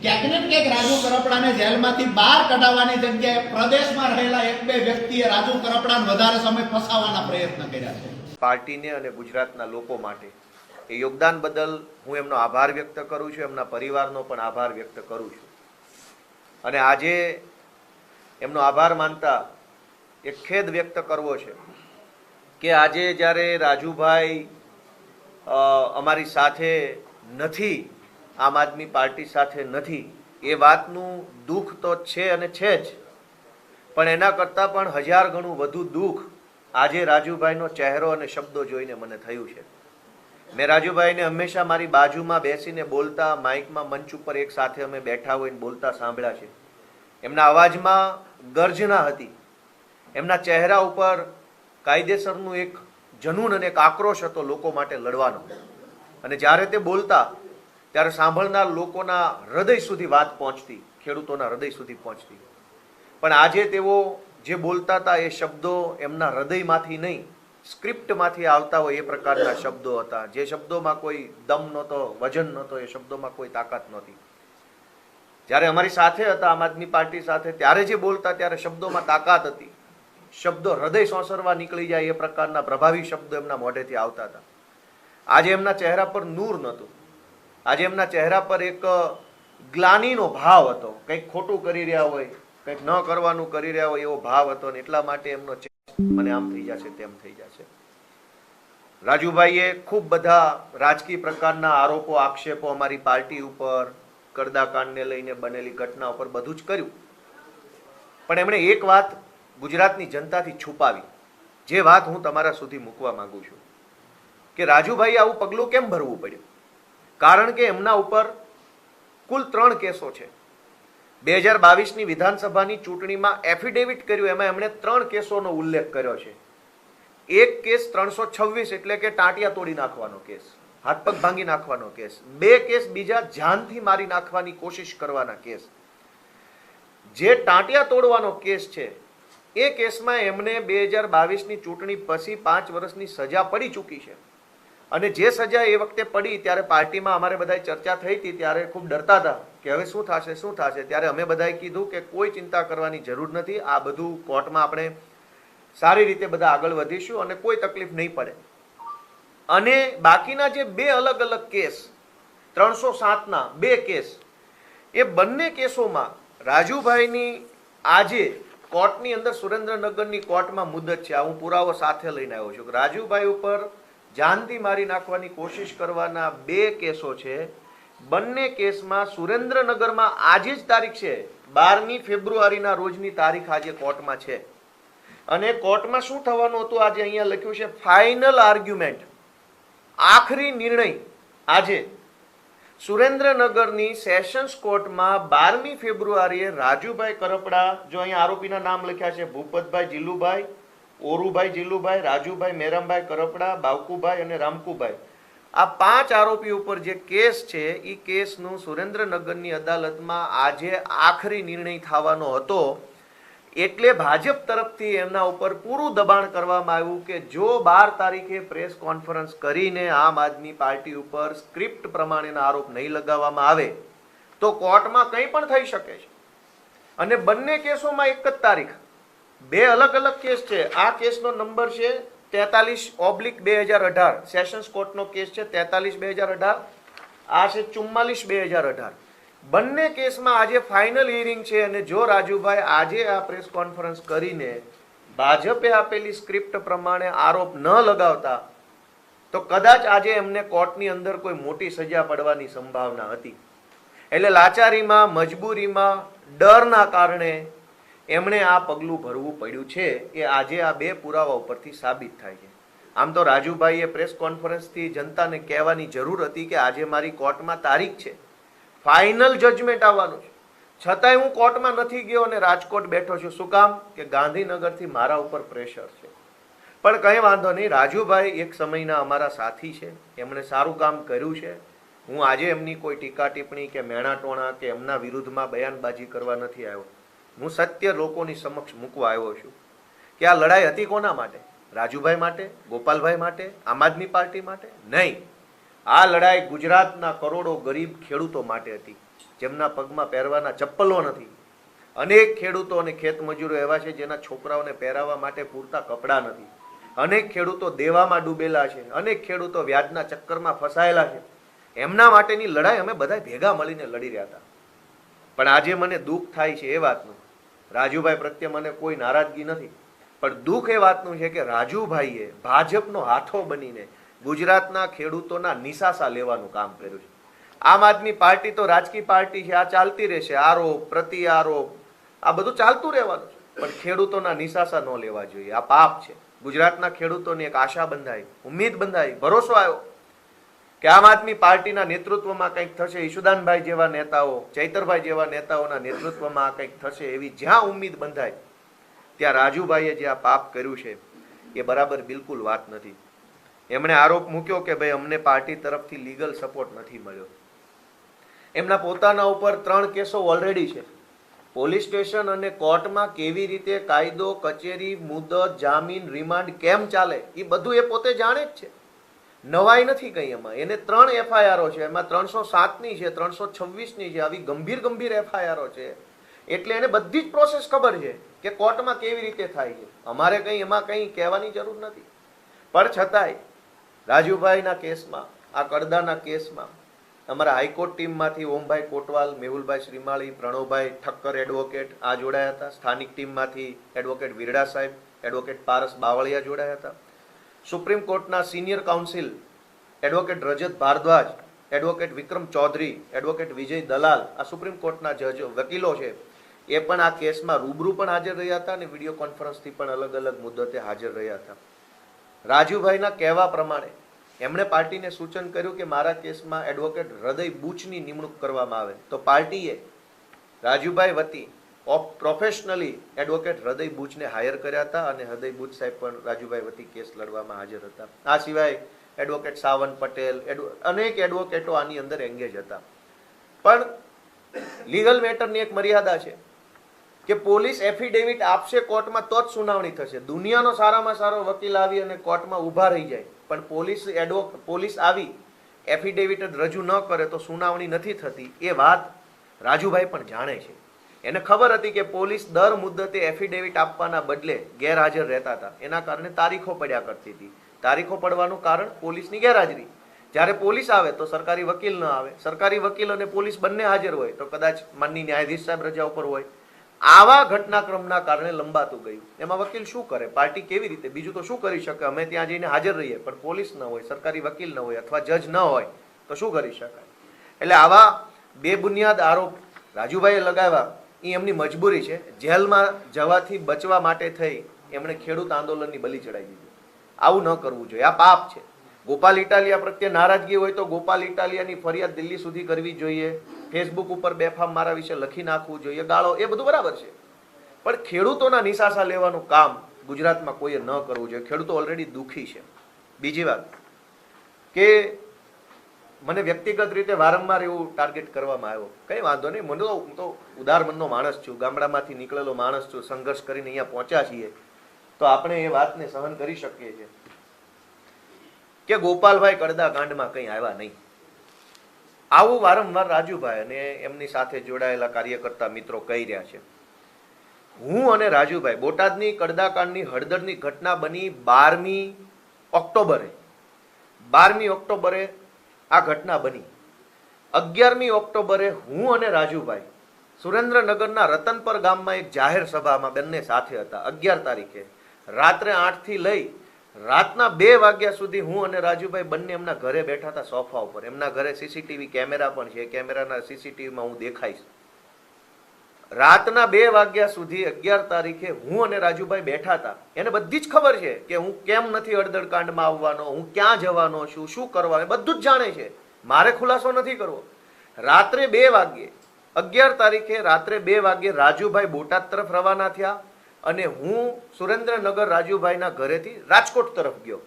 ક્યાંક ને ક્યાંક રાજુ કરપડાને જેલમાંથી બહાર કઢાવવાની જગ્યાએ પ્રદેશમાં રહેલા એક બે વ્યક્તિએ રાજુ કરપડાને વધારે સમય ફસાવવાના પ્રયત્ન કર્યા છે. પાર્ટીને અને ગુજરાતના લોકો માટે એ યોગદાન બદલ હું એમનો આભાર વ્યક્ત કરું છું, એમના પરિવારનો પણ આભાર વ્યક્ત કરું છું. અને આજે એમનો આભાર માનતા એક ખેદ વ્યક્ત કરવો છે કે આજે જ્યારે રાજુભાઈ અમારી સાથે નથી, આમ આદમી પાર્ટી સાથે નથી, એ વાતનું દુઃખ તો છે અને છે જ, પણ એના કરતાં પણ 1000 ગણું વધુ દુઃખ આજે રાજુભાઈનો ચહેરો અને શબ્દો જોઈને મને થયું છે. મેં રાજુભાઈને હંમેશા મારી બાજુમાં બેસીને બોલતા, માઇકમાં મંચ ઉપર એક સાથે અમે બેઠા હોઈને બોલતા સાંભળ્યા છે. એમના અવાજમાં ગર્જના હતી, એમના ચહેરા ઉપર કાયદેસરનું એક જનૂન અને એક આક્રોશ હતો લોકો માટે લડવાનો. અને જ્યારે તે બોલતા ત્યારે સાંભળનાર લોકોના હૃદય સુધી વાત પહોંચતી, ખેડૂતોના હૃદય સુધી પહોંચતી. પણ આજે તેઓ જે બોલતા હતા એ શબ્દો એમના હૃદયમાંથી નહીં, સ્ક્રિપ્ટમાંથી આવતા હોય એ પ્રકારના શબ્દો હતા. જે શબ્દોમાં કોઈ દમ નહોતો, વજન નહોતો, એ શબ્દોમાં કોઈ તાકાત નહોતી. જ્યારે અમારી સાથે હતા, આમ આદમી પાર્ટી સાથે, ત્યારે જે બોલતા ત્યારે શબ્દોમાં તાકાત હતી, શબ્દો હૃદય સોંસરવા નીકળી જાય એ પ્રકારના પ્રભાવી શબ્દો એમના મોઢેથી આવતા હતા. આજે એમના ચહેરા પર નૂર નહોતું, આજે એમના ચહેરા પર એક ગ્લાનીનો ભાવ હતો. કંઈક ખોટું કરી રહ્યા હોય, કંઈક ન કરવાનું કરી રહ્યા હોય એવો ભાવ હતો. ને એટલા માટે એમનો મને આમ થઈ જશે, તેમ થઈ જશે. રાજુભાઈએ ખૂબ બધા રાજકીય પ્રકારના આરોપો, આક્ષેપો અમારી પાર્ટી ઉપર, કરદાકાંડને લઈને બનેલી ઘટના ઉપર બધું જ કર્યું. પણ એમણે એક વાત ગુજરાતની જનતાથી છુપાવી, જે વાત હું તમારા સુધી મૂકવા માંગુ છું કે રાજુભાઈએ આવું પગલું કેમ ભરવું પડ્યું. કારણ કે એમના ઉપર કુલ 3 કેસો છે. 2022ની વિધાનસભાની ચૂંટણીમાં એફિડેવિટ કર્યું, એમાં એમણે 3 કેસોનો ઉલ્લેખ કર્યો છે. એક કેસ 326 એટલે કે ટાંટિયા તોડી નાખવાનો કેસ, હાથ પગ ભાંગી નાખવાનો કેસ. 2 કેસ બીજા જાનથી મારી નાખવાની કોશિશ કરવાના કેસ. જે ટાંટિયા તોડવાનો કેસ છે એ કેસમાં એમને 2022ની ચૂંટણી પછી 5 વર્ષની સજા પડી ચૂકી છે. અને જે સજા એ વખતે પડી ત્યારે પાર્ટીમાં અમારે બધાય ચર્ચા થઈ હતી, ત્યારે ખૂબ ડરતા હતા કે હવે શું થશે શું થશે. ત્યારે અમે બધાએ કીધું કે કોઈ ચિંતા કરવાની જરૂર નથી, આ બધું કોર્ટમાં આપણે સારી રીતે બધા આગળ વધીશું અને કોઈ તકલીફ નહીં પડે. અને બાકીના જે 2 અલગ અલગ કેસ, 307ના 2 કેસ, એ બંને કેસોમાં રાજુભાઈની આજે કોર્ટની અંદર, સુરેન્દ્રનગરની કોર્ટમાં મુદત છે. આ હું પુરાવો સાથે લઈને આવ્યો છું કે રાજુભાઈ ઉપર જાનથી મારી નાખવાની કોશિશ કરવાના 2 કેસો છે. બંને કેસમાં સુરેન્દ્રનગરમાં આજે જ તારીખ છે, 12મી ફેબ્રુઆરીના રોજની તારીખ આજે કોર્ટમાં છે. અને કોર્ટમાં શું થવાનું હતું આજે અહીંયા લખ્યું છે, ફાઇનલ આર્ગ્યુમેન્ટ, આખરી નિર્ણય આજે સુરેન્દ્રનગરની સેશન્સ કોર્ટમાં 12મી ફેબ્રુઆરીએ રાજુભાઈ કરપડા, જો અહીંયા આરોપીના નામ લખ્યા છે, ભૂપતભાઈ જીલુભાઈ, ઓરુભાઈ જીલુભાઈ, રાજુભાઈ મેરમભાઈ કરપડા, બાવકુભાઈ અને રામકુભાઈ, આ 5 આરોપી ઉપર જે કેસ છે એ કેસનું સુરેન્દ્રનગરની અદાલતમાં આજે આખરી નિર્ણય થવાનો હતો. એટલે ભાજપ તરફથી એમના ઉપર પૂરું દબાણ કરવામાં આવ્યું કે જો 12 તારીખે પ્રેસ કોન્ફરન્સ કરીને આમ આદમી પાર્ટી ઉપર સ્ક્રિપ્ટ પ્રમાણેના આરોપ નહીં લગાવવામાં આવે તો કોર્ટમાં કંઈ પણ થઈ શકે છે. અને બંને કેસોમાં એક જ તારીખ, 2 અલગ અલગ કેસ છે. આ કેસનો નંબર છે 43/2018, સેશન્સ કોર્ટનો કેસ છે 43/2018, આ છે 44/2018. બંને કેસમાં આજે ફાઇનલ હિયરિંગ છે. અને જો રાજુભાઈ આજે આ પ્રેસ કોન્ફરન્સ કરીને ભાજપે આપેલી સ્ક્રિપ્ટ પ્રમાણે આરોપ ન લગાવતા તો કદાચ આજે એમને કોર્ટની અંદર કોઈ મોટી સજા પડવાની સંભાવના હતી. એટલે લાચારીમાં, મજબૂરીમાં, ડરના કારણે એમણે આ પગલું ભરવું પડ્યું છે. એ આજે આ 2 પુરાવા ઉપરથી સાબિત થાય છે. આમ તો રાજુભાઈએ પ્રેસ કોન્ફરન્સથી જનતાને કહેવાની જરૂર હતી કે આજે મારી કોર્ટમાં તારીખ છે, ફાઇનલ જજમેન્ટ આવવાનું છે, છતાંય હું કોર્ટમાં નથી ગયો અને રાજકોટ બેઠો છું. શું કામ? કે ગાંધીનગરથી મારા ઉપર પ્રેશર છે. પણ કંઈ વાંધો નહીં, રાજુભાઈ એક સમયના અમારા સાથી છે, એમણે સારું કામ કર્યું છે. હું આજે એમની કોઈ ટીકા ટિપ્પણી કે મેણાટોણા કે એમના વિરુદ્ધમાં બયાનબાજી કરવા નથી આવ્યો. હું સત્ય લોકોની સમક્ષ મૂકવા આવ્યો છું કે આ લડાઈ હતી કોના માટે? રાજુભાઈ માટે, ગોપાલભાઈ માટે, આમ આદમી પાર્ટી માટે નહીં. આ લડાઈ ગુજરાતના કરોડો ગરીબ ખેડૂતો માટે હતી. જેમના પગમાં પહેરવાના ચપ્પલો નથી. અનેક ખેડૂતો અને ખેતમજૂરો એવા છે જેના છોકરાઓને પહેરાવવા માટે પૂરતા કપડાં નથી. અનેક ખેડૂતો દેવામાં ડૂબેલા છે. અનેક ખેડૂતો વ્યાજના ચક્કરમાં ફસાયેલા છે. એમના માટેની લડાઈ અમે બધા ભેગા મળીને લડી રહ્યા હતા. પણ આજે મને દુઃખ થાય છે એ વાતનું, રાજુભાઈ પ્રત્યે મને કોઈ નારાજગી નથી, પણ દુઃખ એ વાતનું છે કે રાજુભાઈએ ભાજપનો હાથો બનીને ગુજરાતના ખેડૂતોના નિશાસા લેવાનું કામ કર્યું છે. આમ આદમી પાર્ટી તો રાજકીય પાર્ટી છે, આ ચાલતી રહેશે. આરોપ પ્રતિ આરોપ આ બધું ચાલતું રહેવાનું છે, પણ ખેડૂતોના નિશાસા ન લેવા જોઈએ. આ પાપ છે. ગુજરાતના ખેડૂતોને એક આશા બંધાઈ, ઉમ્મીદ બંધાઈ, ભરોસો આવ્યો કે આમ આદમી પાર્ટીના નેતૃત્વમાં કંઈક થશે. ઈશુદાનભાઈ જેવા નેતાઓ, ચૈતરભાઈ જેવા નેતાઓના નેતૃત્વમાં કંઈક થશે એવી જ્યાં ઉમ્મીદ બંધાય, ત્યાં રાજુભાઈએ જે આ પાપ કર્યું છે એ બરાબર બિલકુલ વાત નથી. એમણે આરોપ મૂક્યો કે ભાઈ અમને પાર્ટી તરફથી લીગલ સપોર્ટ નથી મળ્યો. એમના પોતાના ઉપર 3 કેસો ઓલરેડી છે. પોલીસ સ્ટેશન અને કોર્ટમાં કેવી રીતે કાયદો, કચેરી, મુદત, જામીન, રિમાન્ડ કેમ ચાલે એ બધું એ પોતે જાણે જ છે. નવાઈ નથી કઈ એમાં. એને 3 એફઆઈઆરો છે, એમાં 307ની છે, 326ની છે. આવી ગંભીર એફઆઈઆરો છે. એટલે એને બધી જ પ્રોસેસ ખબર છે કે કોર્ટમાં કેવી રીતે થાય છે. અમારે કઈ એમાં કઈ કહેવાની જરૂર નથી. પણ છતાંય રાજુભાઈના કેસમાં, આ કડદાના કેસમાં અમારા હાઈકોર્ટ ટીમમાંથી ઓમભાઈ કોટવાલ, મેહુલભાઈ શ્રીમાળી, પ્રણવભાઈ ઠક્કર એડવોકેટ આ જોડાયા હતા. સ્થાનિક ટીમમાંથી એડવોકેટ વિરડા સાહેબ, એડવોકેટ પારસ બાવળિયા જોડાયા હતા. સુપ્રીમ કોર્ટના સિનિયર કાઉન્સિલ એડવોકેટ રજત ભારદ્વાજ, એડવોકેટ વિક્રમ ચૌધરી, એડવોકેટ વિજય દલાલ, આ સુપ્રીમ કોર્ટના જજ વકીલો છે, એ પણ આ કેસમાં રૂબરૂ પણ હાજર રહ્યા હતા અને વિડીયો કોન્ફરન્સથી પણ અલગ અલગ મુદ્દતે હાજર રહ્યા હતા. રાજુભાઈના કહેવા પ્રમાણે એમણે પાર્ટીને સૂચન કર્યું કે મારા કેસમાં એડવોકેટ હૃદય બુચની નિમણૂક કરવામાં આવે, તો પાર્ટીએ રાજુભાઈ વતી પ્રોફેશનલી એડવોકેટ હૃદય બુચને હાયર કર્યા હતા અને હૃદય બુચ સાહેબ પણ રાજુભાઈ વતી કેસ લડવામાં હાજર હતા. આ સિવાય એડવોકેટ સાવન પટેલ, અનેક એડવોકેટો આની અંદર એંગેજ હતા. પણ લીગલ મેટરની એક મર્યાદા છે કે પોલીસ એફિડેવિટ આપશે કોર્ટમાં તો જ સુનાવણી થશે. દુનિયાનો સારામાં સારો વકીલ આવી અને કોર્ટમાં ઊભા રહી જાય, પણ પોલીસ આવી એફિડેવિટ જ રજૂ ન કરે તો સુનાવણી નથી થતી. એ વાત રાજુભાઈ પણ જાણે છે. એને ખબર હતી કે પોલીસ દર મુદ્દતે એફિડેવિટ આપવાના બદલે ગેરહાજર રહેતા હતા. એના કારણે તારીખો પડ્યા કરતી હતી. તારીખો પડવાનું કારણ પોલીસની ગેરહાજરી. જ્યારે પોલીસ આવે તો સરકારી વકીલ ન આવે, સરકારી વકીલ અને પોલીસ બંને હાજર હોય તો કદાચ માનની ન્યાયાધીશ સાહેબ રજા ઉપર હોય. આવા ઘટનાક્રમના કારણે લંબાતું ગયું. એમાં વકીલ શું કરે, પાર્ટી કેવી રીતે, બીજું તો શું કરી શકે? અમે ત્યાં જઈને હાજર રહીએ પણ પોલીસ ન હોય, સરકારી વકીલ ન હોય અથવા જજ ન હોય તો શું કરી શકાય? એટલે આવા બેબુનિયાદ આરોપ રાજુભાઈએ લગાવ્યા એ એમની મજબૂરી છે. જેલમાં જવાથી બચવા માટે થઈ એમણે ખેડૂત આંદોલનની બલી ચડાવી દીધી. આવું ન કરવું જોઈએ. આ પાપ છે. ગોપાલ ઇટાલિયા પ્રત્યે નારાજગી હોય તો ગોપાલ ઇટાલિયાની ફરિયાદ દિલ્હી સુધી કરવી જોઈએ. ફેસબુક ઉપર બેફામ મારા વિશે લખી નાખવું જોઈએ, ગાળો, એ બધું બરાબર છે. પણ ખેડૂતોના નિશાસા લેવાનું કામ ગુજરાતમાં કોઈએ ન કરવું જોઈએ. ખેડૂતો ઓલરેડી દુઃખી છે. બીજી વાત કે મને વ્યક્તિગત રીતે વારંવાર એવું ટાર્ગેટ કરવામાં આવ્યો. કઈ વાંધો નહીં, મને હું તો ઉદાર મનનો માણસ છું, ગામડામાંથી નીકળેલો માણસ છું, સંઘર્ષ કરીને અહીંયા પહોંચ્યા છીએ તો આપણે એ વાતને સહન કરી શકીએ છીએ કે ગોપાલભાઈ કડદા કાંડમાં કંઈ આવ્યા નહીં. આવું વારંવાર રાજુભાઈ અને એમની સાથે જોડાયેલા કાર્યકર્તા મિત્રો કહી રહ્યા છે. હું અને રાજુભાઈ બોટાદની કડદાકાંડની હળદરની ઘટના બની 12મી ઓક્ટોબરે આ ઘટના બની. 11મી ઓક્ટોબરે હું અને રાજુભાઈ સુરેન્દ્રનગરના રતનપર ગામમાં એક જાહેર સભામાં બંને સાથે હતા. 11 તારીખે રાત્રે 8 થી લઈ રાતના 2 વાગ્યા સુધી હું અને રાજુભાઈ બંને એમના ઘરે બેઠા હતા, સોફા ઉપર. એમના ઘરે સીસીટીવી કેમેરા પણ છે, કેમેરાના સીસીટીવીમાં હું દેખાઈશ. રાતના 2 વાગ્યા સુધી 11 તારીખે હું અને રાજુભાઈ બેઠા હતા. એને બધી જ ખબર છે કે હું કેમ નથી હળદરકાંડમાં આવવાનો, હું ક્યાં જવાનો છું, શું કરવાનું, બધું જ જાણે છે. મારે ખુલાસો નથી કરવો. રાત્રે 2 વાગ્યે 11 તારીખે રાત્રે 2 વાગ્યે રાજુભાઈ બોટાદ તરફ રવાના થયા અને હું સુરેન્દ્રનગર રાજુભાઈના ઘરેથી રાજકોટ તરફ ગયો.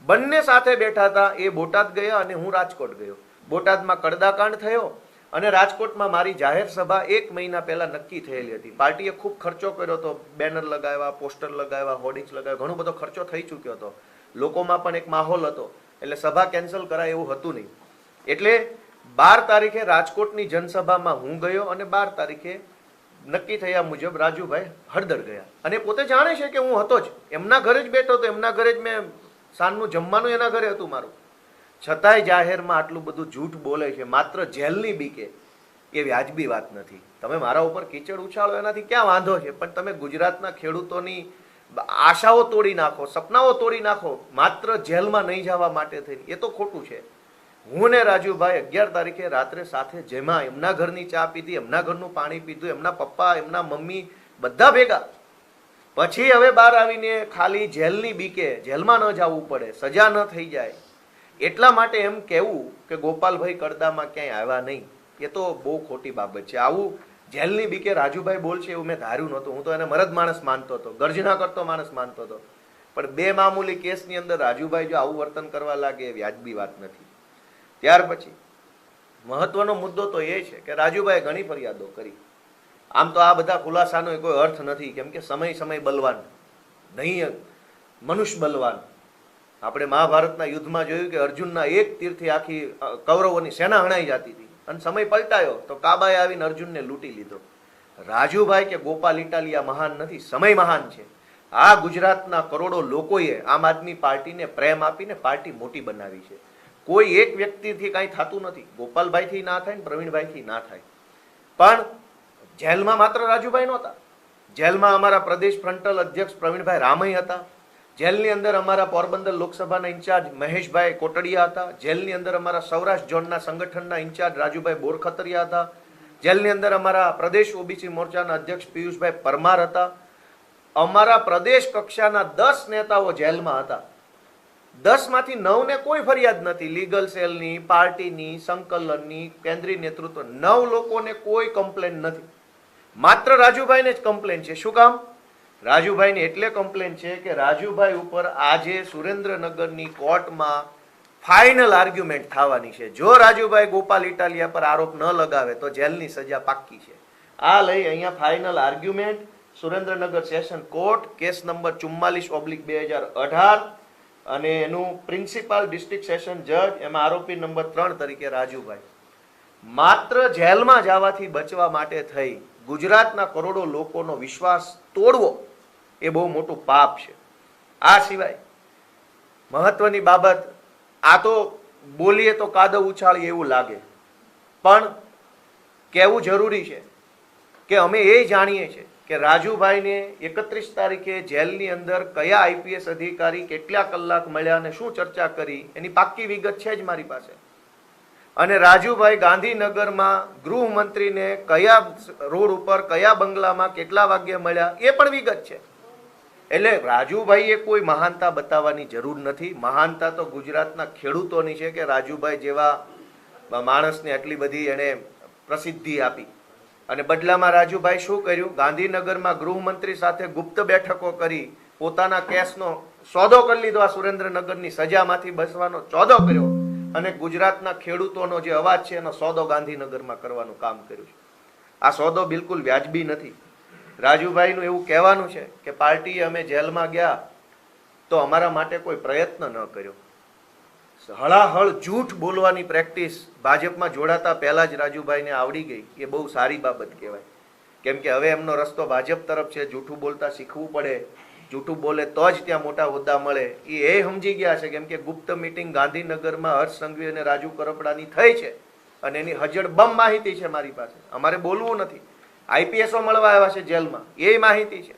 બંને સાથે બેઠા હતા. એ બોટાદ ગયા અને હું રાજકોટ ગયો. બોટાદમાં કડદાકાંડ થયો અને રાજકોટમાં મારી જાહેર સભા 1 મહિના પહેલા નક્કી થયેલી હતી. પાર્ટીએ ખૂબ ખર્ચો કર્યો હતો, બેનર લગાવ્યા, પોસ્ટર લગાવ્યા, હોર્ડિંગ્સ લગાવ્યા, ઘણો બધો ખર્ચો થઈ ચૂક્યો હતો. લોકોમાં પણ એક માહોલ હતો, એટલે સભા કેન્સલ કરાય એવું હતું નહીં. એટલે 12 તારીખે રાજકોટની જનસભામાં હું ગયો અને 12 તારીખે નક્કી થયા મુજબ રાજુભાઈ હળદર ગયા અને પોતે જાણે છે કે હું હતો જ, એમના ઘરે જ બેઠો હતો, એમના ઘરે જ મેં સાંજનું જમવાનું એના ઘરે હતું મારું, છતાંય જાહેરમાં આટલું બધું જૂઠ બોલે છે માત્ર જેલની બીકે. એ વ્યાજબી વાત નથી. તમે મારા ઉપર કીચડ ઉછાળો એનાથી ક્યાં વાંધો છે, પણ તમે ગુજરાતના ખેડૂતોની આશાઓ તોડી નાખો, સપનાઓ તોડી નાખો માત્ર જેલમાં નહીં જવા માટે થઈને, એ તો ખોટું છે. હું ને રાજુભાઈ 11 તારીખે રાત્રે સાથે જેમાં એમના ઘરની ચા પીધી, એમના ઘરનું પાણી પીધું, એમના પપ્પા, એમના મમ્મી બધા ભેગા. પછી હવે બહાર આવીને ખાલી જેલની બીકે, જેલમાં ન જવું પડે, સજા ન થઈ જાય એટલા માટે એમ કહેવું કે ગોપાલભાઈ કડદામાં ક્યાંય આવ્યા નહીં, એ તો બહુ ખોટી બાબત છે. આવું જેલની બીકે રાજુભાઈ બોલશે એવું મેં ધાર્યું નહોતું. હું તો એને મરદ માણસ માનતો હતો, ગર્જના કરતો માણસ માનતો હતો, પણ બે મામૂલી કેસની અંદર રાજુભાઈ જો આવું વર્તન કરવા લાગે એ વ્યાજબી વાત નથી. ત્યાર પછી મહત્વનો મુદ્દો તો એ છે કે રાજુભાઈએ ઘણી ફરિયાદો કરી. આમ તો આ બધા ખુલાસાનો કોઈ અર્થ નથી, કેમ કે સમય બલવાન નહીં, મનુષ્ય બલવાન. આપણે મહાભારતના યુદ્ધમાં જોયું કે અર્જુનના એક તીરથી આખી કૌરવોની સેના હણાઈ જતી હતી અને સમય પલટાયો તો કાબાએ આવીને અર્જુનને લૂંટી લીધો. રાજુભાઈ કે ગોપાલ ઇટાલિયા મહાન નથી, સમય મહાન છે. આ ગુજરાતના કરોડો લોકોએ આમ આદમી પાર્ટીને પ્રેમ આપીને પાર્ટી મોટી બનાવી છે. કોઈ એક વ્યક્તિથી કાંઈ થતું નથી. ગોપાલભાઈથી ના થાય ને પ્રવીણભાઈથી ના થાય. પણ જેલમાં માત્ર રાજુભાઈ નહોતા, જેલમાં અમારા પ્રદેશ ફ્રન્ટલ અધ્યક્ષ પ્રવીણભાઈ રામય હતા, જેલની અંદર અમારા પોરબંદર લોકસભાના ઇન્ચાર્જ મહેશભાઈ કોટડિયા હતા, જેલની અંદર અમારા સૌરાષ્ટ્ર ઝોનના સંગઠનના ઇન્ચાર્જ રાજુભાઈ બોરખતરિયા હતા, જેલની અંદર અમારા પ્રદેશ ઓબીસી મોરચાના અધ્યક્ષ પિયુષભાઈ પરમાર હતા. અમારા પ્રદેશ કક્ષાના 10 નેતાઓ જેલમાં હતા. 10 માંથી 9 ને કોઈ ફરિયાદ નથી, લીગલ સેલની, પાર્ટીની, સંકલનની, કેન્દ્રીય નેતૃત્વ, 9 લોકોને કોઈ કમ્પ્લેન નથી. માત્ર રાજુભાઈને જ કમ્પ્લેન છે. શું કામ? રાજુભાઈની એટલે કમ્પ્લેન છે કે રાજુભાઈ ઉપર આજે સુરેન્દ્રનગરની કોર્ટમાં ફાઇનલ આર્ગ્યુમેન્ટ થવાની છે. જો રાજુભાઈ ગોપાલ ઇટાલિયા પર આરોપ ન લગાવે તો જેલની સજા પાક્કી છે. આ લઈ અહીંયા final argument Surendranagar session court, case number 44/2018 અને એનું પ્રિન્સિપાલ ડિસ્ટ્રિક્ટ સેશન જજ, એમાં આરોપી નંબર 3 તરીકે રાજુભાઈ. માત્ર જેલમાં જવાથી બચવા માટે થઈ ગુજરાતના કરોડો લોકોનો વિશ્વાસ તોડવો એ બહુ મોટું પાપ છે. આ સિવાય મહત્વની બાબત, આ તો બોલીએ તો કાદવ ઉછાળીએ એવું લાગે, પણ કહેવું જરૂરી છે કે અમે એ જાણીએ છીએ કે રાજુભાઈને 31 તારીખે જેલની અંદર કયા આઈપીએસ અધિકારી કેટલા કલાક મળ્યા અને શું ચર્ચા કરી એની પાક્કી વિગત છે જ મારી પાસે. અને રાજુભાઈ ગાંધીનગરમાં ગૃહમંત્રીને કયા રોડ ઉપર કયા બંગલામાં કેટલા વાગ્યે મળ્યા એ પણ વિગત છે. એટલે રાજુભાઈએ કોઈ મહાનતા બતાવવાની જરૂર નથી. મહાનતા તો ગુજરાતના ખેડૂતોની છે કે રાજુભાઈ જેવા માણસને આટલી બધી એણે પ્રસિદ્ધિ આપી. અને બદલામાં રાજુભાઈ શું કર્યું? ગાંધીનગરમાં ગૃહમંત્રી સાથે ગુપ્ત બેઠકો કરી પોતાના કેસનો સોદો કરી લીધો. આ સુરેન્દ્રનગરની સજામાંથી બચવાનો સોદો કર્યો અને ગુજરાતના ખેડૂતોનો જે અવાજ છે એનો સોદો ગાંધીનગરમાં કરવાનું કામ કર્યું છે. આ સોદો બિલકુલ વ્યાજબી નથી. રાજુભાઈનું એવું કહેવાનું છે કે પાર્ટીએ અમે જેલમાં ગયા તો અમારા માટે કોઈ પ્રયત્ન ન કર્યો. હળાહળ જૂઠ બોલવાની પ્રેક્ટિસ ભાજપમાં જોડાતા પહેલા જ રાજુભાઈને આવડી ગઈ, એ બહુ સારી બાબત કહેવાય. કેમ કે હવે એમનો રસ્તો ભાજપ તરફ છે. જૂઠું બોલતા શીખવું પડે, જૂઠું બોલે તો જ ત્યાં મોટા હોદ્દા મળે એ સમજી ગયા છે. કેમ કે ગુપ્ત મિટિંગ ગાંધીનગરમાં હર્ષ સંઘવી અને રાજુ કરપડાની થઈ છે અને એની હજડબમ માહિતી છે મારી પાસે. અમારે બોલવું નથી. આઈપીએસઓ મળવા આવ્યા છે જેલમાં, એ માહિતી છે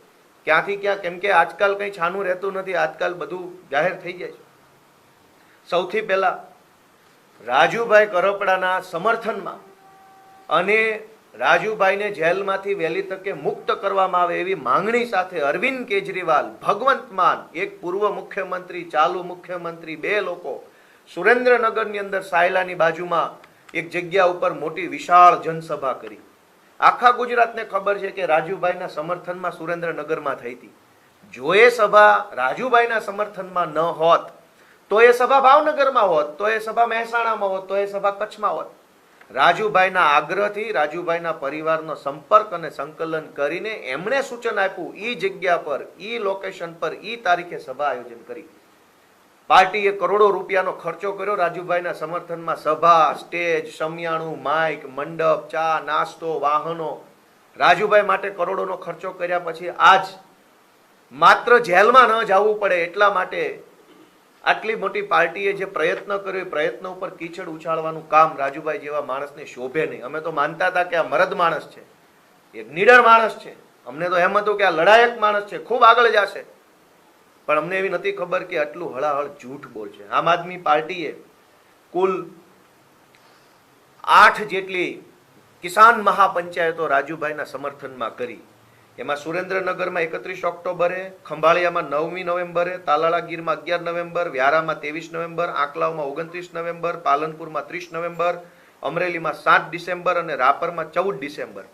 ક્યાંથી ક્યાં. કેમ કે આજકાલ કંઈ છાનું રહેતું નથી, આજકાલ બધું જાહેર થઈ જાય છે. સૌથી પહેલા રાજુભાઈ કરપડાના સમર્થનમાં અને રાજુભાઈને જેલમાંથી વહેલી તકે મુક્ત કરવામાં આવે એવી માંગણી સાથે અરવિંદ કેજરીવાલ, ભગવંત માન, એક પૂર્વ મુખ્યમંત્રી, ચાલુ મુખ્યમંત્રી, 2 લોકો સુરેન્દ્રનગરની અંદર સાયલાની બાજુમાં એક જગ્યા ઉપર મોટી વિશાળ જનસભા કરી. આખા ગુજરાતને ખબર છે કે રાજુભાઈના સમર્થનમાં સુરેન્દ્રનગરમાં થઈ હતી. જો એ સભા રાજુભાઈના સમર્થનમાં ન હોત તો એ સભા ભાવનગરમાં હોત, તો એ સભા મહેસાણામાં હોત, તો એ સભા કચ્છમાં હોત. રાજુભાઈના આગ્રહથી રાજુભાઈના પરિવારનો સંપર્ક અને સંકલન કરીને એમણે સૂચન આપ્યું ઈ જગ્યા પર, ઈ લોકેશન પર, ઈ તારીખે સભા આયોજન કરી. પાર્ટીએ કરોડો રૂપિયાનો ખર્ચો કર્યો રાજુભાઈના સમર્થનમાં, સભા, સ્ટેજ, શમિયાણું, માઇક, મંડપ, ચા, નાસ્તો, વાહનો, રાજુભાઈ માટે કરોડોનો ખર્ચો કર્યા પછી આજ માત્ર જેલમાં ન જવું પડે એટલા માટે આટલી મોટી પાર્ટીએ જે પ્રયત્ન કર્યો એ પ્રયત્ન ઉપર કીચડ ઉછાળવાનું કામ રાજુભાઈ જેવા માણસને શોભે નહીં. અમે તો માનતા હતા કે આ મરદ માણસ છે, એક નીડર માણસ છે, અમને તો એમ હતું કે આ લડાયક માણસ છે, ખૂબ આગળ જશે. પણ અમને એવી નથી ખબર કે આટલું હળાહળ જૂઠ બોલશે. આમ આદમી પાર્ટીએ કુલ 8 જેટલી કિસાન મહાપંચાયતો રાજુભાઈના સમર્થનમાં કરી. એમાં સુરેન્દ્રનગરમાં 31 ઓક્ટોબરે, ખંભાળિયામાં 9મી નવેમ્બરે, તાલાળા ગીરમાં 11 નવેમ્બર, વ્યારામાં 23 નવેમ્બર, આંકલાવમાં 29 નવેમ્બર, પાલનપુરમાં 30 નવેમ્બર, અમરેલીમાં 7 ડિસેમ્બર અને રાપરમાં 14 ડિસેમ્બર.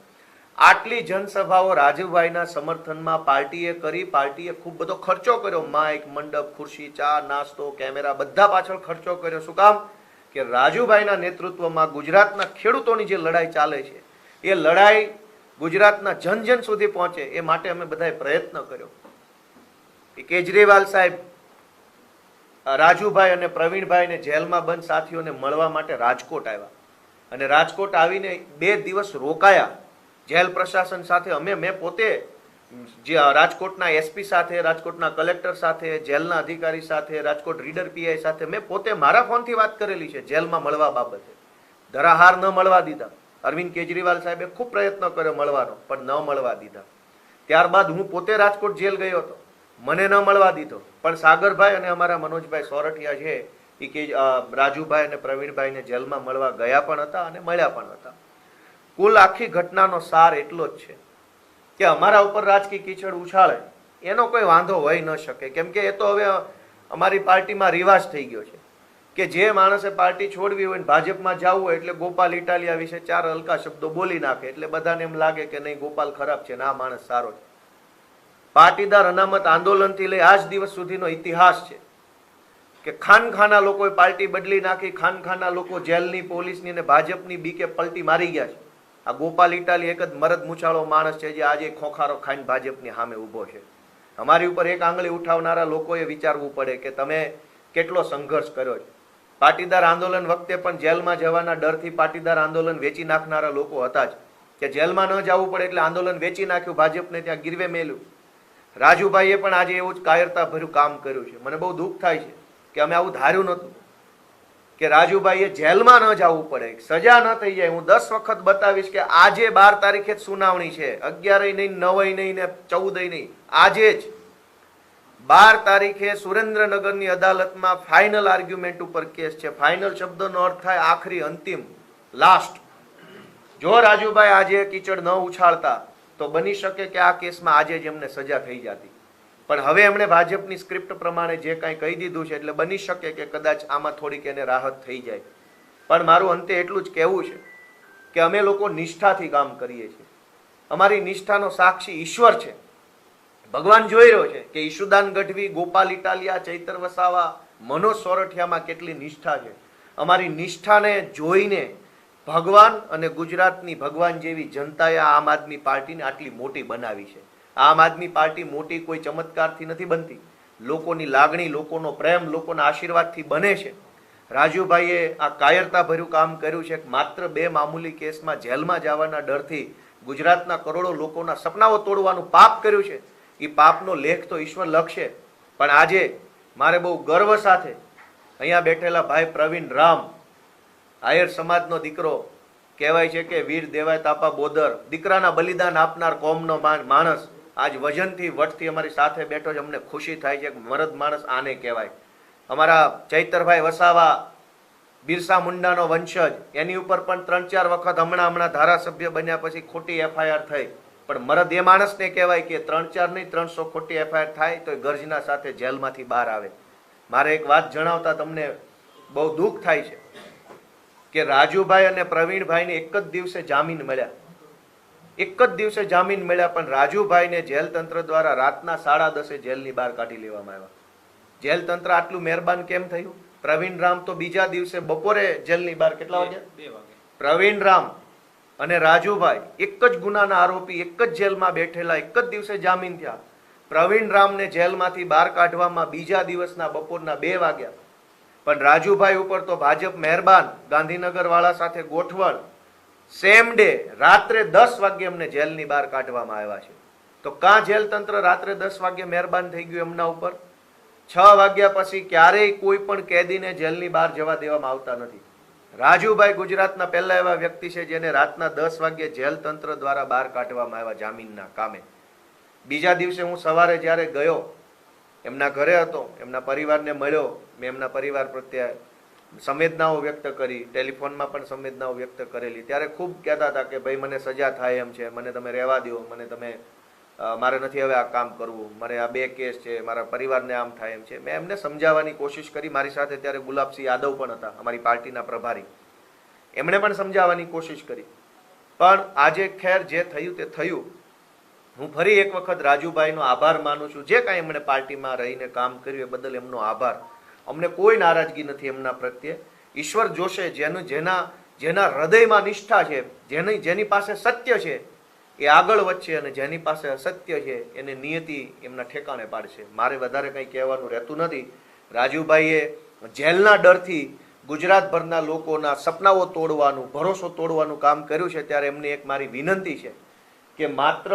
આટલી જનસભાઓ રાજુભાઈના સમર્થનમાં પાર્ટીએ કરી. પાર્ટીએ ખૂબ બધો ખર્ચો કર્યો, માઇક, મંડપ, ખુરશી, ચા, નાસ્તો, કેમેરા, બધા પાછળ ખર્ચો કર્યો. શું કામ? કે રાજુભાઈના નેતૃત્વમાં ગુજરાતના ખેડૂતોની જે લડાઈ ચાલે છે એ લડાઈ ગુજરાતના જન જન સુધી પહોંચે એ માટે અમે બધાએ પ્રયત્ન કર્યો. કેજરીવાલ સાહેબ રાજુભાઈ અને પ્રવીણભાઈને જેલમાં બંધ સાથીઓને મળવા માટે રાજકોટ આવ્યા અને રાજકોટ આવીને 2 દિવસ રોકાયા જેલ પ્રશાસન સાથે. મેં પોતે જે રાજકોટના એસપી સાથે, રાજકોટના કલેક્ટર સાથે, જેલના અધિકારી સાથે, રાજકોટ રીડર પીઆઈ સાથે મેં પોતે મારા ફોનથી વાત કરેલી છે જેલમાં મળવા બાબતે. ધરાહાર ન મળવા દીધા. અરવિંદ કેજરીવાલ સાહેબે ખૂબ પ્રયત્ન કર્યો મળવાનો, પણ ન મળવા દીધા. ત્યારબાદ હું પોતે રાજકોટ જેલ ગયો હતો, મને ન મળવા દીધો. પણ સાગરભાઈ અને અમારા મનોજભાઈ સોરઠિયા છે એ કે રાજુભાઈ અને પ્રવીણભાઈને જેલમાં મળવા ગયા પણ હતા અને મળ્યા પણ હતા. કુલ આખી ઘટનાનો સાર એટલો જ છે કે અમારા ઉપર રાજકીય કીચડ ઉછાળે એનો કોઈ વાંધો હોઈ ન શકે. કેમ કે એ તો હવે અમારી પાર્ટીમાં રિવાજ થઈ ગયો છે કે જે માણસે પાર્ટી છોડવી હોય ને ભાજપમાં જવું હોય એટલે ગોપાલ ઇટાલિયા વિશે 4 હલકા શબ્દો બોલી નાખે એટલે બધાને એમ લાગે કે નહીં ગોપાલ ખરાબ છે ને આ માણસ સારો છે. પાટીદાર અનામત આંદોલનથી લઈ આજ દિવસ સુધીનો ઇતિહાસ છે કે ખાનખાના લોકોએ પાર્ટી બદલી નાખી, ખાનખાના લોકો જેલની, પોલીસની અને ભાજપની બીકે પલટી મારી ગયા છે. આ ગોપાલ ઇટાલી એક જ મરદ મૂછાળો માણસ છે જે આજે ખોખારો ખાઈને ભાજપની સામે ઊભો છે. અમારી ઉપર એક આંગળી ઉઠાવનારા લોકોએ વિચારવું પડે કે તમે કેટલો સંઘર્ષ કર્યો છે. પાટીદાર આંદોલન વખતે પણ જેલમાં જવાના ડરથી પાટીદાર આંદોલન વેચી નાખનારા લોકો હતા જ કે જેલમાં ન જવું પડે એટલે આંદોલન વેચી નાખ્યું, ભાજપને ત્યાં ગીરવે મેલ્યું. રાજુભાઈએ પણ આજે એવું જ કાયરતાભર્યું કામ કર્યું છે. મને બહુ દુઃખ થાય છે કે અમે આવું ધાર્યું નહોતું કે રાજુભાઈએ જેલમાં ન જવું પડે, સજા ન થઈ જાય. હું 10 વખત બતાવીશ કે આજે 12 તારીખે જ સુનાવણી છે, 11 નહીં, 9 નહીં ને 14 નહીં, આજે જ 12 તારીખે સુરેન્દ્રનગરની અદાલતમાં ફાઇનલ આર્ગ્યુમેન્ટ ઉપર કેસ છે. ફાઇનલ શબ્દનો અર્થ થાય આખરી, અંતિમ, લાસ્ટ. જો રાજુભાઈ આજે કીચડ ન ઉછાળતા તો બની શકે કે આ કેસમાં આજે જ એમને સજા થઈ જતી. પણ હવે એમણે ભાજપની સ્ક્રિપ્ટ પ્રમાણે જે કાંઈ કહી દીધું છે એટલે બની શકે કે કદાચ આમાં થોડીક એને રાહત થઈ જાય. પણ મારું અંતે એટલું જ કહેવું છે કે અમે લોકો નિષ્ઠાથી કામ કરીએ છીએ. અમારી નિષ્ઠાનો સાક્ષી ઈશ્વર છે, ભગવાન જોઈ રહ્યો છે કે ઈશુદાન ગઢવી, ગોપાલ ઇટાલિયા, ચૈતર વસાવા, મનોજ સોરઠિયામાં કેટલી નિષ્ઠા છે. અમારી નિષ્ઠાને જોઈને ભગવાન અને ગુજરાતની ભગવાન જેવી જનતાએ આમ આદમી પાર્ટીને આટલી મોટી બનાવી છે. આમ આદમી પાર્ટી મોટી કોઈ ચમત્કારથી નથી બનતી, લોકોની લાગણી, લોકોનો પ્રેમ, લોકોના આશીર્વાદથી બને છે. રાજુભાઈએ આ કાયરતાભર્યું કામ કર્યું છે. માત્ર 2 મામૂલી કેસમાં જેલમાં જવાના ડરથી ગુજરાતના કરોડો લોકોના સપનાઓ તોડવાનું પાપ કર્યું છે. એ પાપનો લેખ તો ઈશ્વર લખશે. પણ આજે મારે બહુ ગર્વ સાથે અહીંયા બેઠેલા ભાઈ પ્રવીણ રામ, આયર સમાજનો દીકરો, કહેવાય છે કે વીર દેવાય તાપા બોદર, દીકરાના બલિદાન આપનાર કોમનો માણસ આજ વજનથી વટથી અમારી સાથે બેઠો છે. અમને ખુશી થાય છે કે મરદ માણસ આને કહેવાય. અમારા ચૈતરભાઈ વસાવા, બિરસા મુંડાનો વંશજ, એની ઉપર પણ 3-4 વખત હમણાં ધારાસભ્ય બન્યા પછી ખોટી એફઆઈઆર થઈ. પણ મરદ એ માણસને કહેવાય કે 3-4 નહીં 300 ખોટી એફઆઈઆર થાય તો ગર્જના સાથે જેલમાંથી બહાર આવે. મારે એક વાત જણાવતા તમને બહુ દુઃખ થાય છે કે રાજુભાઈ અને પ્રવીણભાઈને એક જ દિવસે જામીન મળ્યા. એક જ દિવસે જામીન મળ્યા, પણ રાજુભાઈને જેલ તંત્ર દ્વારા રાતના 10:30 જેલની બહાર કાઢી લેવામાં આવ્યા. જેલ તંત્ર આટલું મહેરબાન કેમ થયું? પ્રવીણ રામ તો બીજા દિવસે બપોરે જેલની બહાર, કેટલા વાગે? 2 વાગે. પ્રવીણ રામ અને રાજુભાઈ એક જ ગુનાના આરોપી, એક જ જેલમાં બેઠેલા, એક જ દિવસે જામીન થયા. પ્રવીણ રામને જેલમાંથી બહાર કાઢવામાં બીજા દિવસના બપોરના 2 વાગ્યા, પણ રાજુભાઈ ઉપર તો ભાજપ મહેરબાન, ગાંધીનગર વાળા સાથે ગોઠવણ, સેમ ડે રાત્રે 10 વાગ્યે અમને જેલની બહાર કાઢવામાં આવ્યા છે. તો કાં જેલ તંત્ર રાત્રે 10 વાગ્યે મહેરબાન થઈ ગયું એમના ઉપર? 6 વાગ્યા પછી ક્યારેય કોઈ પણ કેદીને જેલની બહાર જવા દેવામાં આવતા નથી. રાજુભાઈ ગુજરાતના પહેલા એવા વ્યક્તિ છે જેને રાતના 10 વાગ્યે જેલ તંત્ર દ્વારા બહાર કાઢવામાં આવ્યા જામીનના કામે. બીજા દિવસે હું સવારે જ્યારે ગયો, એમના ઘરે હતો, એમના પરિવારને મળ્યો, મેં એમના પરિવાર પ્રત્યે સંવેદનાઓ વ્યક્ત કરી, ટેલિફોનમાં પણ સંવેદનાઓ વ્યક્ત કરેલી. ત્યારે ખૂબ કહેતા હતા કે ભાઈ મને સજા થાય એમ છે, મને તમે રહેવા દો, મને તમે મારે નથી હવે આ કામ કરવું, મારે આ 2 કેસ છે, મારા પરિવારને આમ થાય એમ છે. મેં એમને સમજાવવાની કોશિશ કરી. મારી સાથે ત્યારે ગુલાબસિંહ યાદવ પણ હતા, અમારી પાર્ટીના પ્રભારી. એમણે પણ સમજાવવાની કોશિશ કરી. પણ આજે ખેર જે થયું તે થયું. હું ફરી એક વખત રાજુભાઈનો આભાર માનું છું. જે કાંઈ એમણે પાર્ટીમાં રહીને કામ કર્યું એ બદલ એમનો આભાર. અમને કોઈ નારાજગી નથી એમના પ્રત્યે. ઈશ્વર જોશે જેના હૃદયમાં નિષ્ઠા છે, જેની પાસે સત્ય છે એ આગળ વધશે, અને જેની પાસે અસત્ય છે એને નિયતિ એમના ઠેકાણે પાડશે. મારે વધારે કંઈ કહેવાનું રહેતું નથી. રાજુભાઈએ જેલના ડરથી ગુજરાતભરના લોકોના સપનાઓ તોડવાનું, ભરોસો તોડવાનું કામ કર્યું છે. ત્યારે એમની એક મારી વિનંતી છે કે માત્ર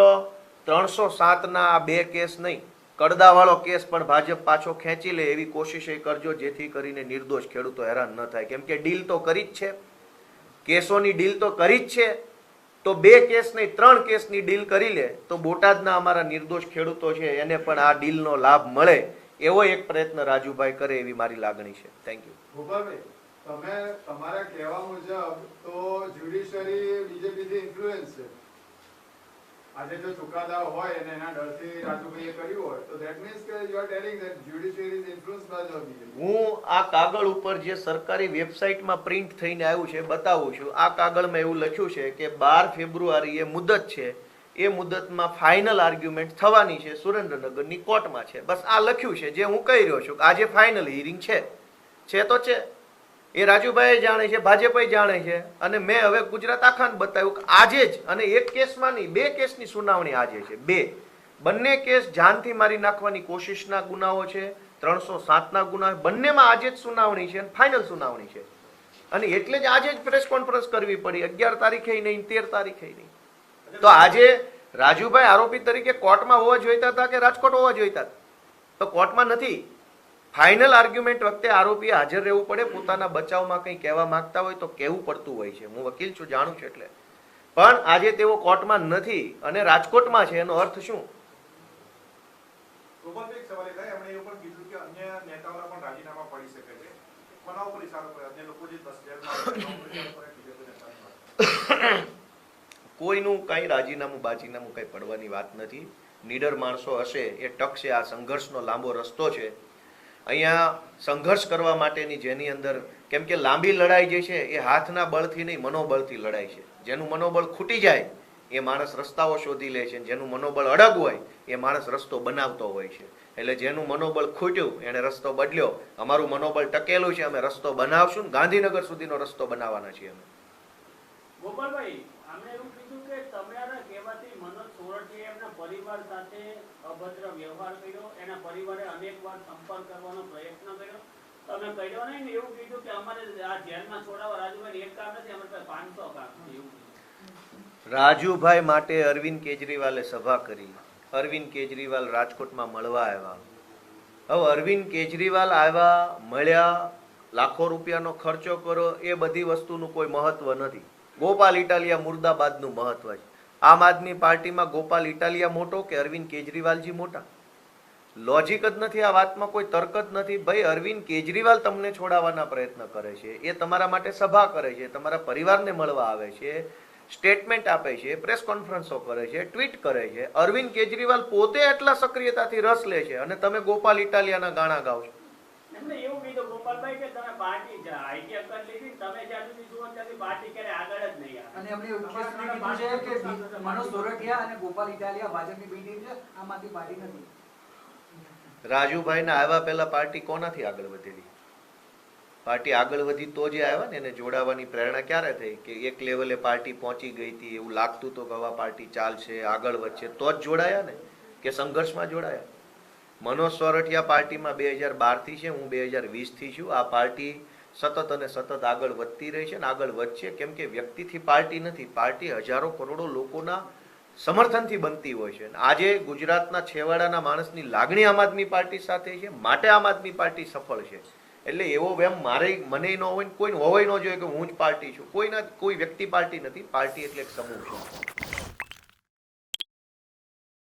307ના આ 2 કેસ નહીં, કડદાવાળો કેસ પણ ભાજપ પાછો ખેંચી લે એવી કોશિશ એ કરજો, જેથી કરીને નિર્દોષ ખેડૂતો હેરાન ન થાય. કેમ કે ડીલ તો કરી જ છે, કેસોની ડીલ તો કરી જ છે. તો 2 કેસ નહીં 3 કેસની ડીલ કરી લે તો બોટાદના અમારા નિર્દોષ ખેડૂતો છે એને પણ આ ડીલનો લાભ મળે, એવો એક પ્રયત્ન રાજુભાઈ કરે એવી મારી લાગણી છે. Thank you. ગોપાલભાઈ, તમે તમારા કહેવા મુજબ તો જ્યુડિશરી બીજેપીથી ઇન્ફ્લુઅન્સ છે. આજે જો ચુકાદા હોય અને એના ડરથી રાજુભાઈએ કર્યું હોય તો ધેટ મીન્સ કે you are telling that judiciary is influenced by the BJP. હું આ કાગળ ઉપર જે સરકારી વેબસાઇટમાં પ્રિન્ટ થઈને આવ્યું છે બતાવું છું. આ કાગળમાં એવું લખ્યું છે કે 12 ફેબ્રુઆરીએ મુદત છે, એ મુદતમાં ફાઇનલ આર્ગ્યુમેન્ટ થવાની છે, સુરેન્દ્રનગરની કોર્ટમાં છે. બસ આ લખ્યું છે જે હું કહી રહ્યો છું કે આજે ફાઇનલ હિયરિંગ છે તો છે. એ રાજુભાઈ જાણે છે, ભાજપ જાણે છે, અને મેં હવે ગુજરાત આખાને બતાવ્યું કે આજે જ, અને એક કેસમાં નહીં 2 કેસની સુનાવણી આજે છે. બંને કેસ જાનથી મારી નાખવાની કોશિશના ગુનાઓ છે, 307ના ગુના, બંનેમાં આજે જ સુનાવણી છે અને ફાઇનલ સુનાવણી છે. અને એટલે જ આજે જ પ્રેસ કોન્ફરન્સ કરવી પડી, 11 તારીખે નહીં, 13 તારીખે નહીં. તો આજે રાજુભાઈ આરોપી તરીકે કોર્ટમાં હોવા જોઈતા હતા કે રાજકોટ હોવા જોઈતા હતા? તો કોર્ટમાં નથી. ફાઇનલ આર્ગ્યુમેન્ટ વખતે આરોપીએ હાજર રહેવું પડે. પોતાના બચાવમાં કંઈ કહેવા માંગતા હોય તો કહેવું પડતું હોય છે. હું વકીલ છું, જાણું છું. એટલે પણ આજે તેઓ કોર્ટમાં નથી અને રાજકોટમાં છે. એનો અર્થ શું? ગોપાલભાઈ, એક સવાલ એ થાય, એમણે એવું પણ કીધું કે અન્ય નેતાઓના પણ રાજીનામા પડી શકે છે. કોના ઉપર ઇશારો કરે? અન્ય લોકો જે 10 જેલમાં કોઈનું કાંઈ રાજીનામું બાજીનામું કંઈ પડવાની વાત નથી. નીડર માણસો હશે એ ટકશે. આ સંઘર્ષનો લાંબો રસ્તો છે. અહીંયા સંઘર્ષ કરવા માટેની જેની અંદર, કેમ કે લાંબી લડાઈ જે છે એ હાથના બળથી નહીં, મનોબળથી લડાય છે. જેનું મનોબળ ખૂટી જાય એ માણસ રસ્તાઓ શોધી લે છે. જેનું મનોબળ અડગ હોય એ માણસ રસ્તો બનાવતો હોય છે. એટલે જેનું મનોબળ ખૂટ્યું એને રસ્તો બદલ્યો. અમારું મનોબળ ટકેલું છે, અમે રસ્તો બનાવશું. ગાંધીનગર સુધીનો રસ્તો બનાવવાના છીએ અમે. ગોપાલભાઈ, અમે એવું કીધું કે તમારા કહેવાથી મનોજ સોરઠીએ એમના પરિવાર સાથે અભદ્ર વ્યવહાર કર્યો, એના પરિવારે અનેકવાર સંપર્ક કરવાનો પ્રયત્ન કર્યો. તમે કર્યો નહીં ને એવું કીધું કે અમારે આ જેલમાં છોડાવવા રાજુભાઈ એક કામ નથી, અમારે 500 કામ છે એવું કીધું. રાજુભાઈ માટે અરવિંદ કેજરીવાલે સભા કરી. અરવિંદ કેજરીવાલ રાજકોટમાં મળવા આવ્યા. હવે અરવિંદ કેજરીવાલ આવ્યા, મળ્યા, લાખો રૂપિયાનો ખર્ચો કરો, એ બધી વસ્તુનું કોઈ મહત્વ નથી. ગોપાલ ઇટાલિયા મુર્દાબાદનું મહત્વ છે. આમ આદમી પાર્ટીમાં ગોપાલ ઇટાલિયા મોટો કે અરવિંદ કેજરીવાલજી મોટા? લોજિક જ નથી આ વાતમાં, કોઈ તર્ક જ નથી. ભાઈ, અરવિંદ કેજરીવાલ તમને છોડાવવાના પ્રયત્ન કરે છે, એ તમારા માટે સભા કરે છે, તમારા પરિવારને મળવા આવે છે, સ્ટેટમેન્ટ આપે છે, પ્રેસ કોન્ફરન્સો કરે છે, ટ્વીટ કરે છે. અરવિંદ કેજરીવાલ પોતે એટલા સક્રિયતાથી રસ લે છે અને તમે ગોપાલ ઇટાલિયાના ગાણા ગાઓ છો. એમને એવું કીધું ગોપાલભાઈ કે તમે પાર્ટી આઈટીએફ કરી લીધી, તમે જ્યાં સુધી જુઓ ત્યાંથી પાર્ટી ક્યારે આગળ જ નહીં આવે. અને એમણે એવું કીધું છે કે મનોજ સોરઠિયા અને ગોપાલ ઇટાલિયા ભાજપની બી ટીમ છે, આમાંથી પાર્ટી નથી. રાજુભાઈના આવ્યા પહેલા પાર્ટી કોનાથી આગળ વધેલી? પાર્ટી આગળ વધી તો જે આવ્યા ને, એને જોડાવાની પ્રેરણા ક્યારે થઈ? કે એક લેવલે પાર્ટી પહોંચી ગઈ હતી, એવું લાગતું તો કે હવે પાર્ટી ચાલશે, આગળ વધશે, તો જ જોડાયા ને. કે સંઘર્ષમાં જોડાયા. મનોજ સોરઠિયા પાર્ટીમાં 2012થી છે, હું 2020થી છું. આ પાર્ટી સતત અને સતત આગળ વધતી રહી છે અને આગળ વધશે, કેમ કે વ્યક્તિથી પાર્ટી નથી, પાર્ટી હજારો કરોડો લોકોના સમર્થનથી બનતી હોય છે. આજે ગુજરાતના છેવાડાના માણસની લાગણી આમ આદમી પાર્ટી સાથે છે, માટે આમ આદમી પાર્ટી સફળ છે. એટલે એવો વેમ મને ન હોય ને કોઈ હોવાય ન જોઈએ કે હું જ પાર્ટી છું. કોઈ વ્યક્તિ પાર્ટી નથી, પાર્ટી એટલે એક સમૂહ છે.